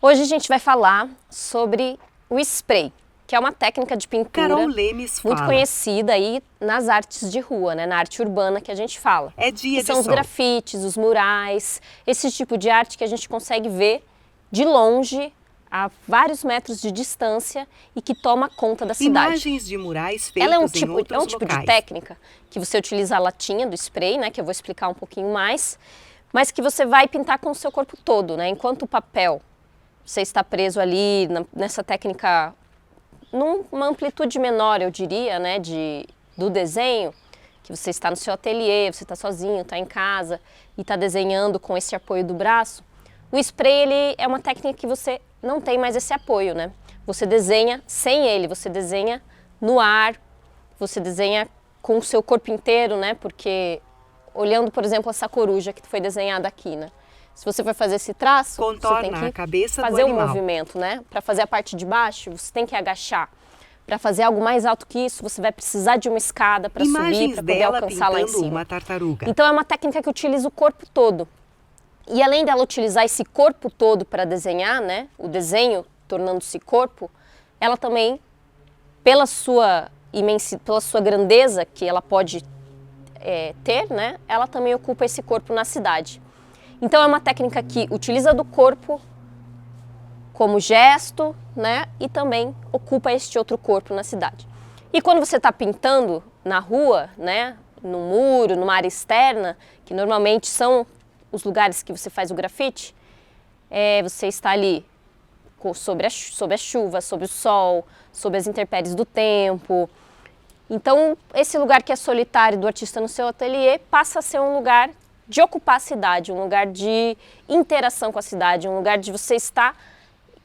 Hoje a gente vai falar sobre o spray, que é uma técnica de pintura Carol Lemes muito fala. conhecida aí nas artes de rua, né? Na arte urbana que a gente fala. É dia que de são os sol. grafites, os murais, esse tipo de arte que a gente consegue ver de longe, a vários metros de distância e que toma conta da cidade. Imagens de murais Ela feitos em outros tipo de locais. técnica que você utiliza a latinha do spray, né? Que eu vou explicar um pouquinho mais, mas que você vai pintar com o seu corpo todo, né? Enquanto o papel você está preso ali nessa técnica numa amplitude menor, eu diria, né, do desenho, que você está no seu ateliê, você está sozinho, está em casa e está desenhando com esse apoio do braço. O spray, ele é uma técnica que você não tem mais esse apoio, né? Você desenha sem ele, você desenha no ar, você desenha com o seu corpo inteiro, né? Porque olhando, por exemplo, essa coruja que foi desenhada aqui, né? Se você for fazer esse traço, Contorna você tem que a cabeça do fazer um animal. movimento, né? Para fazer a parte de baixo, você tem que agachar. Para fazer algo mais alto que isso, você vai precisar de uma escada para subir, Imagens para poder dela alcançar lá em pintando cima. uma tartaruga. Então é uma técnica que utiliza o corpo todo. E além dela utilizar esse corpo todo para desenhar, né? O desenho tornando-se corpo, ela também, pela sua imensidade, pela sua grandeza que ela pode ter, né? Ela também ocupa esse corpo na cidade. Então é uma técnica que utiliza do corpo como gesto, né? E também ocupa este outro corpo na cidade. E quando você está pintando na rua, né? No muro, numa área externa, que normalmente são os lugares que você faz o grafite, você está ali sob a chuva, sob o sol, sob as intempéries do tempo. Então esse lugar que é solitário do artista no seu ateliê passa a ser um lugar de ocupar a cidade, um lugar de interação com a cidade, um lugar de você estar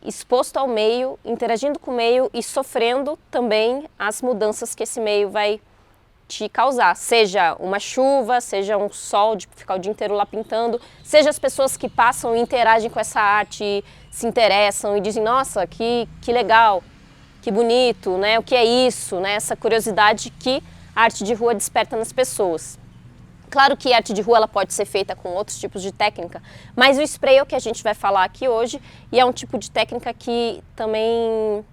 exposto ao meio, interagindo com o meio e sofrendo também as mudanças que esse meio vai te causar. Seja uma chuva, seja um sol de ficar o dia inteiro lá pintando, seja as pessoas que passam e interagem com essa arte, se interessam e dizem, nossa, que legal, que bonito, né? O que é isso, né? Essa curiosidade que a arte de rua desperta nas pessoas. Claro que a arte de rua ela pode ser feita com outros tipos de técnica, mas o spray é o que a gente vai falar aqui hoje e é um tipo de técnica que também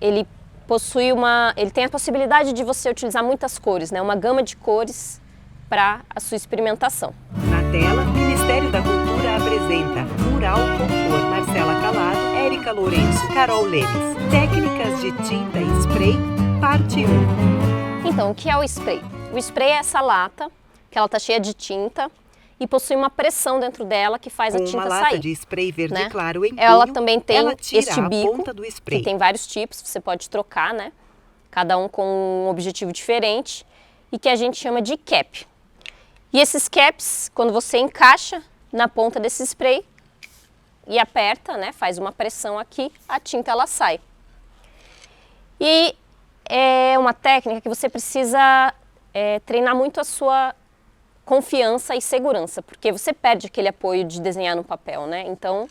ele tem a possibilidade de você utilizar muitas cores, né? Uma gama de cores para a sua experimentação. Na tela, Ministério da Cultura apresenta Mural com Cor. Marcela Calado, Érica Lourenço, Carol Lemes. Técnicas de tinta e spray, parte 1. Então, o que é o spray? O spray é essa lata, que ela está cheia de tinta e possui uma pressão dentro dela que faz a Com tinta uma sair. lata de spray verde né? claro em Ela punho, também tem ela tira este a bico, ponta do spray. que tem vários tipos, você pode trocar, né? Cada um com um objetivo diferente e que a gente chama de cap. E esses caps, quando você encaixa na ponta desse spray e aperta, né? Faz uma pressão aqui, a tinta ela sai. E é uma técnica que você precisa treinar muito a sua confiança e segurança, porque você perde aquele apoio de desenhar no papel, né? Então,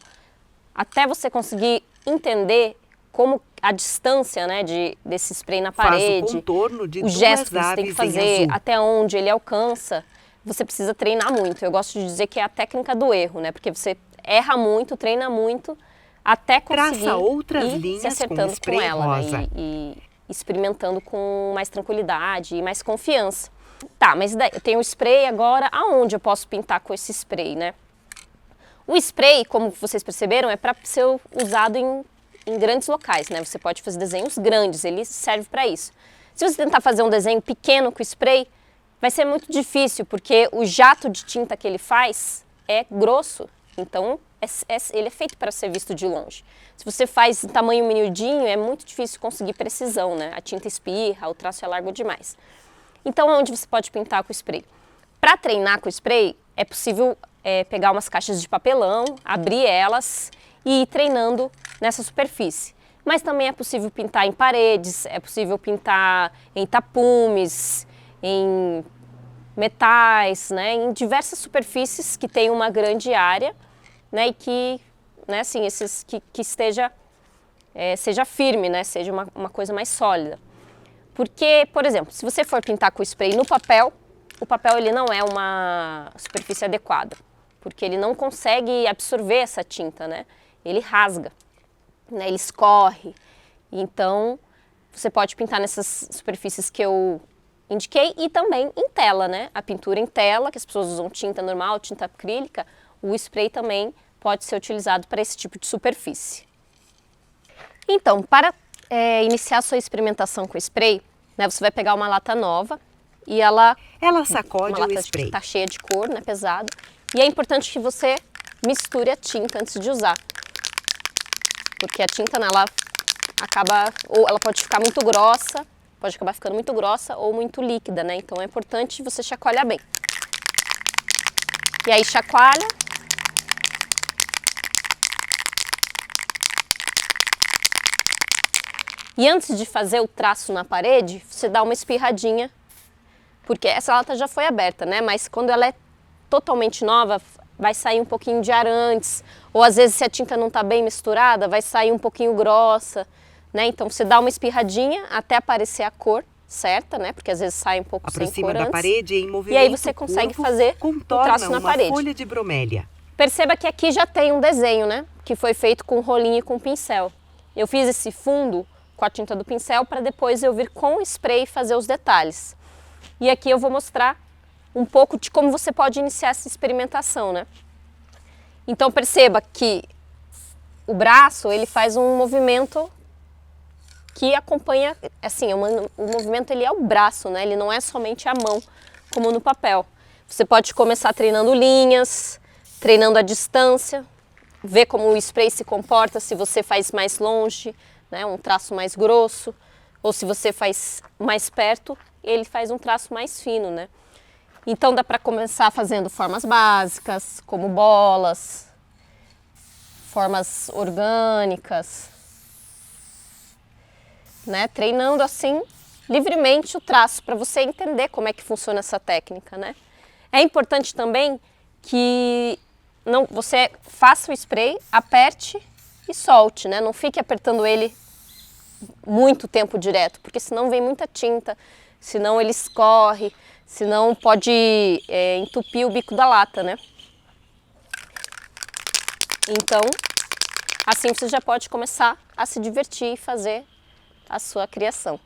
até você conseguir entender como a distância, né, desse spray na parede, Faz o contorno de o duas gesto que você tem que aves em fazer, azul. até onde ele alcança, você precisa treinar muito. Eu gosto de dizer que é a técnica do erro, né? Porque você erra muito, treina muito, até conseguir Traça outras ir linhas se acertando com spray ela, rosa. né? E experimentando com mais tranquilidade e mais confiança. Tá, mas daí, eu tenho o spray agora, aonde eu posso pintar com esse spray, né? O spray, como vocês perceberam, é para ser usado em grandes locais, né? Você pode fazer desenhos grandes, ele serve para isso. Se você tentar fazer um desenho pequeno com spray, vai ser muito difícil, porque o jato de tinta que ele faz é grosso, então ele é feito para ser visto de longe. Se você faz em tamanho miudinho, é muito difícil conseguir precisão, né? A tinta espirra, o traço é largo demais. Então, onde você pode pintar com spray? Para treinar com spray, é possível pegar umas caixas de papelão, abrir elas e ir treinando nessa superfície. Mas também é possível pintar em paredes, é possível pintar em tapumes, em metais, né, em diversas superfícies que tem uma grande área, né, e que, né, assim, que esteja seja firme, né, seja uma coisa mais sólida. Porque, por exemplo, se você for pintar com spray no papel, o papel ele não é uma superfície adequada. porque ele não consegue absorver essa tinta, né? Ele rasga, né? Ele escorre. Então, você pode pintar nessas superfícies que eu indiquei e também em tela, né? A pintura em tela, que as pessoas usam tinta normal, tinta acrílica, o spray também pode ser utilizado para esse tipo de superfície. Então, para iniciar a sua experimentação com o spray, né, você vai pegar uma lata nova e ela sacode uma lata o spray. que está cheia de cor, né, pesado. E é importante que você misture a tinta antes de usar, porque a tinta ela acaba, ou ela pode ficar muito grossa, pode acabar ficando muito grossa ou muito líquida, né? Então é importante você chacoalhar bem. E aí chacoalha. E antes de fazer o traço na parede, você dá uma espirradinha, porque essa lata já foi aberta, né? Mas quando ela é totalmente nova, vai sair um pouquinho de ar antes, ou às vezes se a tinta não está bem misturada, vai sair um pouquinho grossa, né? Então você dá uma espirradinha até aparecer a cor certa, né? Porque às vezes sai um pouco sem cor da antes. parede em movimento, e aí você consegue fazer o traço na parede. Folha de bromélia. Perceba que aqui já tem um desenho, né? Que foi feito com rolinho e com pincel. Eu fiz esse fundo com a tinta do pincel para depois eu vir com o spray fazer os detalhes. E aqui eu vou mostrar um pouco de como você pode iniciar essa experimentação, né? Então perceba que o braço, ele faz um movimento que acompanha, assim, o movimento ele é o braço, né? Ele não é somente a mão, como no papel. Você pode começar treinando linhas, treinando a distância, ver como o spray se comporta, se você faz mais longe, né? Um traço mais grosso, ou se você faz mais perto, ele faz um traço mais fino, né? Então dá para começar fazendo formas básicas, como bolas, formas orgânicas, né? Treinando assim livremente o traço para você entender como é que funciona essa técnica, né? É importante também que você faça o spray, aperte e solte, né? Não fique apertando ele muito tempo direto, porque senão vem muita tinta, senão ele escorre, senão pode entupir o bico da lata, né? Então, assim você já pode começar a se divertir e fazer a sua criação.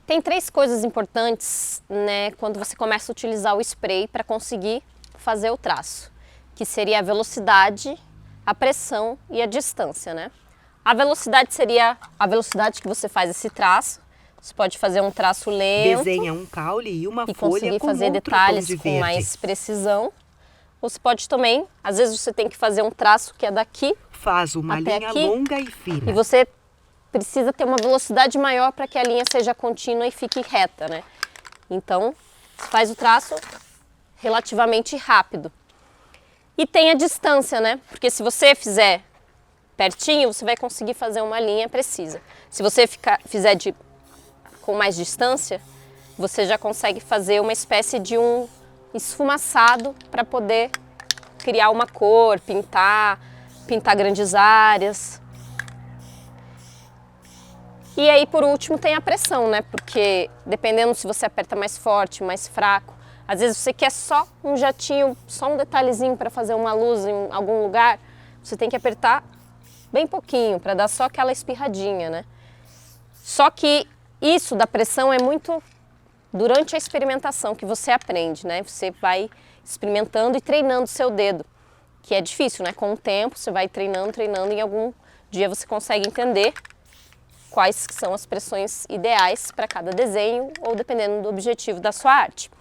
Tem 3 coisas importantes, né, quando você começa a utilizar o spray para conseguir fazer o traço, que seria a velocidade, a pressão e a distância, né? A velocidade seria a velocidade que você faz esse traço. Você pode fazer um traço lento, desenha um caule e uma folha conseguir com fazer outro detalhes tom de com verde. mais precisão. Ou você pode também, às vezes você tem que fazer um traço que é daqui Faz uma até linha aqui, longa e fina. e você precisa ter uma velocidade maior para que a linha seja contínua e fique reta, né? Então, você faz o traço relativamente rápido. E tem a distância, né? Porque se você fizer pertinho, você vai conseguir fazer uma linha precisa. Se você fizer com mais distância, você já consegue fazer uma espécie de um esfumaçado para poder criar uma cor, pintar grandes áreas. E aí, por último, tem a pressão, né? Porque dependendo se você aperta mais forte, mais fraco, às vezes você quer só um jatinho, só um detalhezinho para fazer uma luz em algum lugar, você tem que apertar bem pouquinho, para dar só aquela espirradinha, né? Só que isso da pressão é muito durante a experimentação que você aprende, né? Você vai experimentando e treinando seu dedo, que é difícil, né? Com o tempo você vai treinando e algum dia você consegue entender quais são as pressões ideais para cada desenho ou dependendo do objetivo da sua arte.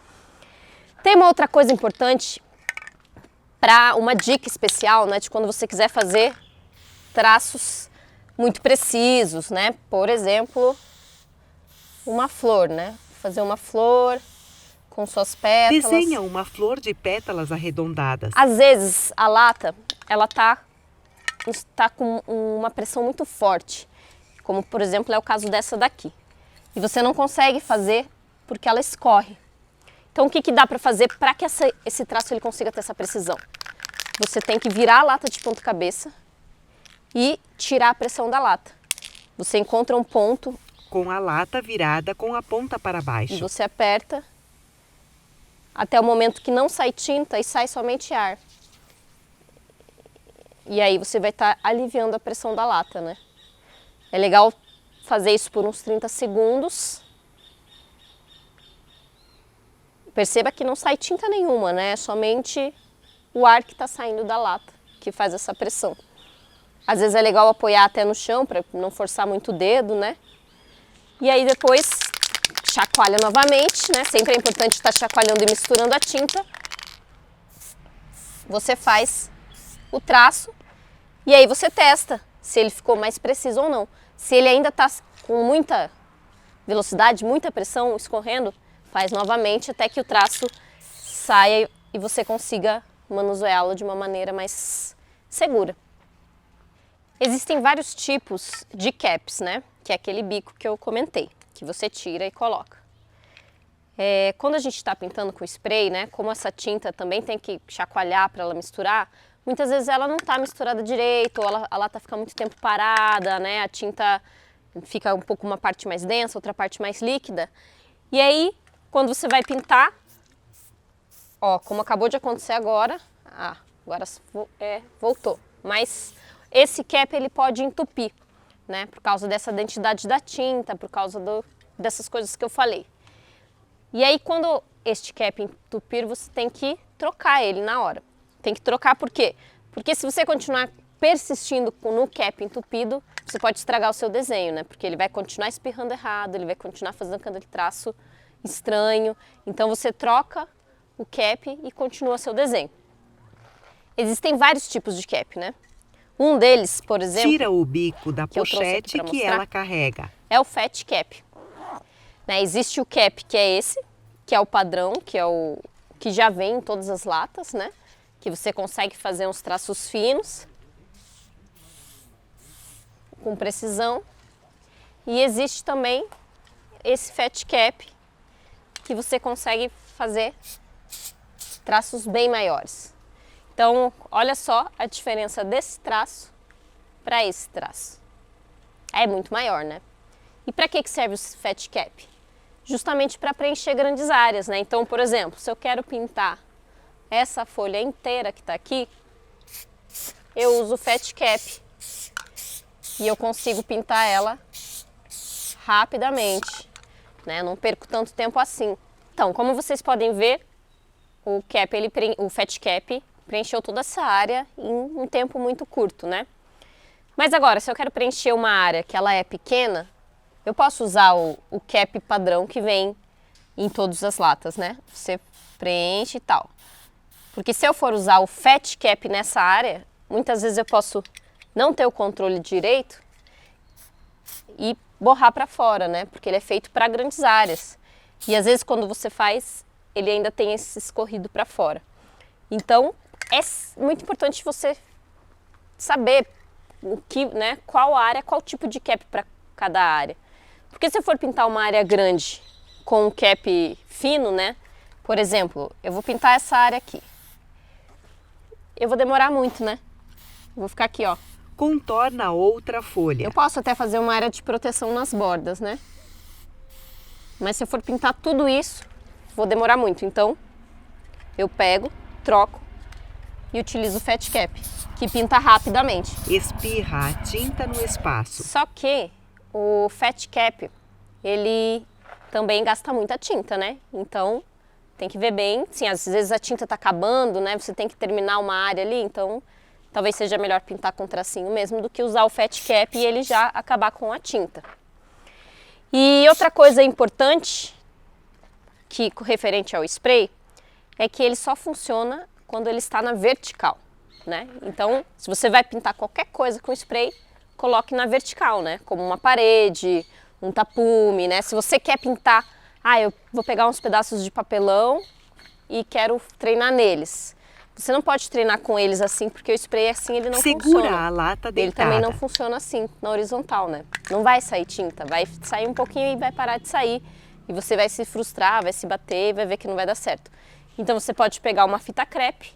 Tem uma outra coisa importante, para uma dica especial, né? De quando você quiser fazer traços muito precisos, né? Por exemplo, uma flor, né? Fazer uma flor com suas pétalas. Desenha uma flor de pétalas arredondadas. Às vezes a lata, ela tá com uma pressão muito forte, como por exemplo é o caso dessa daqui. E você não consegue fazer porque ela escorre. Então o que dá para fazer para que esse traço ele consiga ter essa precisão? Você tem que virar a lata de ponta cabeça e tirar a pressão da lata. Você encontra um ponto com a lata virada com a ponta para baixo. E você aperta até o momento que não sai tinta e sai somente ar. E aí você vai estar aliviando a pressão da lata, né? É legal fazer isso por uns 30 segundos. Perceba que não sai tinta nenhuma, né? É somente o ar que está saindo da lata que faz essa pressão. Às vezes é legal apoiar até no chão para não forçar muito o dedo, né? E aí depois chacoalha novamente, né? Sempre é importante estar chacoalhando e misturando a tinta. Você faz o traço e aí você testa se ele ficou mais preciso ou não. Se ele ainda está com muita velocidade, muita pressão escorrendo, faz novamente até que o traço saia e você consiga manuseá-lo de uma maneira mais segura. Existem vários tipos de caps, né? Que é aquele bico que eu comentei, que você tira e coloca. Quando a gente está pintando com spray, né? Como essa tinta também tem que chacoalhar para ela misturar, muitas vezes ela não está misturada direito, ou a lata fica muito tempo parada, né? A tinta fica um pouco uma parte mais densa, outra parte mais líquida. E aí, quando você vai pintar, ó, como acabou de acontecer agora, agora voltou. Mas esse cap ele pode entupir, né? Por causa dessa densidade da tinta, por causa dessas coisas que eu falei. E aí, quando este cap entupir, você tem que trocar ele na hora. Tem que trocar por quê? Porque se você continuar persistindo no cap entupido, você pode estragar o seu desenho, né? Porque ele vai continuar espirrando errado, ele vai continuar fazendo aquele traço estranho. Então você troca o cap e continua seu desenho. Existem vários tipos de cap, né? Um deles, por exemplo... Tira o bico da pochete que ela carrega. É o fat cap. Né? Existe o cap que é esse, que é o padrão, que é o que já vem em todas as latas, né? Que você consegue fazer uns traços finos, com precisão. E existe também esse fat cap, que você consegue fazer traços bem maiores. Então, olha só a diferença desse traço para esse traço. É muito maior, né? E para que serve o fat cap? Justamente para preencher grandes áreas, né? Então, por exemplo, se eu quero pintar essa folha inteira que está aqui, eu uso o fat cap e eu consigo pintar ela rapidamente, né? Não perco tanto tempo assim. Então, como vocês podem ver, o fat cap preencheu toda essa área em um tempo muito curto, né? Mas agora, se eu quero preencher uma área que ela é pequena, eu posso usar o cap padrão que vem em todas as latas, né? Você preenche e tal. Porque se eu for usar o fat cap nessa área, muitas vezes eu posso não ter o controle direito e borrar para fora, né? Porque ele é feito para grandes áreas. E às vezes quando você faz, ele ainda tem esse escorrido para fora. Então, é muito importante você saber qual área, qual tipo de cap para cada área. Porque se eu for pintar uma área grande com um cap fino, né? Por exemplo, eu vou pintar essa área aqui. Eu vou demorar muito, né? Vou ficar aqui, ó. Contorna outra folha. Eu posso até fazer uma área de proteção nas bordas, né? Mas se eu for pintar tudo isso, vou demorar muito. Então, eu pego, troco e utilizo o fat cap, que pinta rapidamente. Espirra a tinta no espaço. Só que o fat cap, ele também gasta muita tinta, né? Então, tem que ver bem. Sim, às vezes a tinta tá acabando, né? Você tem que terminar uma área ali, então talvez seja melhor pintar com tracinho mesmo do que usar o fat cap e ele já acabar com a tinta. E outra coisa importante, que referente ao spray, é que ele só funciona quando ele está na vertical, né? Então, se você vai pintar qualquer coisa com spray, coloque na vertical, né? Como uma parede, um tapume, né? Se você quer pintar, eu vou pegar uns pedaços de papelão e quero treinar neles. Você não pode treinar com eles assim, porque o spray assim ele não funciona. Segura a lata deitada. Ele também não funciona assim, na horizontal, né? Não vai sair tinta, vai sair um pouquinho e vai parar de sair. E você vai se frustrar, vai se bater e vai ver que não vai dar certo. Então você pode pegar uma fita crepe,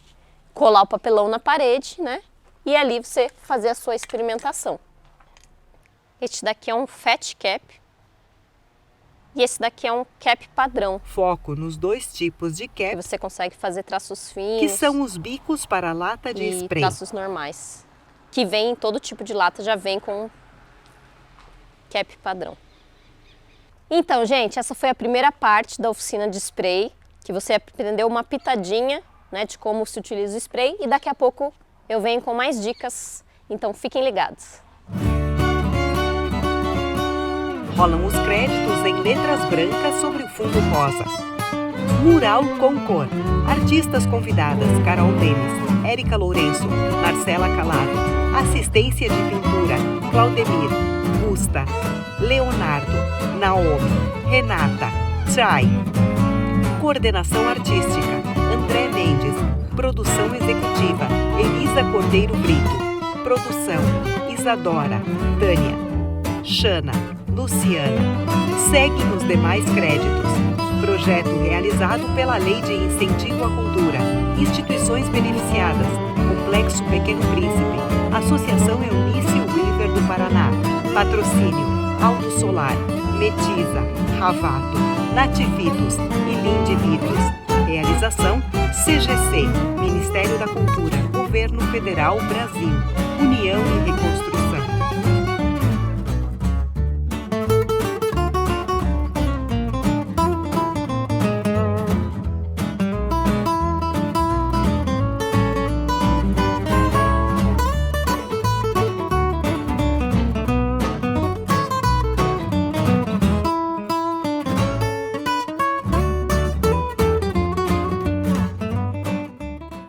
colar o papelão na parede, né? E ali você fazer a sua experimentação. Este daqui é um fat cap. E esse daqui é um cap padrão. Foco nos dois tipos de cap. Que você consegue fazer traços finos. Que são os bicos para a lata de spray. E traços normais. que vem em todo tipo de lata, já vem com cap padrão. Então, gente, essa foi a primeira parte da oficina de spray, que você aprendeu uma pitadinha, né, de como se utiliza o spray, e daqui a pouco eu venho com mais dicas, então fiquem ligados. Rolam os créditos em letras brancas sobre o fundo rosa. Mural com cor. Artistas convidadas: Carol Lemes, Érica Lourenço, Marcela Calado. Assistência de pintura: Claudemir, Gusta, Leonardo, Naomi, Renata, Chay. Coordenação artística: André Mendes. Produção executiva: Elisa Cordeiro Brito. Produção: Isadora, Tânia, Xana, Luciana. Segue nos demais créditos. Projeto realizado pela Lei de Incentivo à Cultura. Instituições beneficiadas: Complexo Pequeno Príncipe, Associação Eunice Weaver do Paraná. Patrocínio: Alto Solar, Metiza, Ravato, Nativitos e Linde Livros. Realização: CGC, Ministério da Cultura, Governo Federal, Brasil. União e Reconstrução.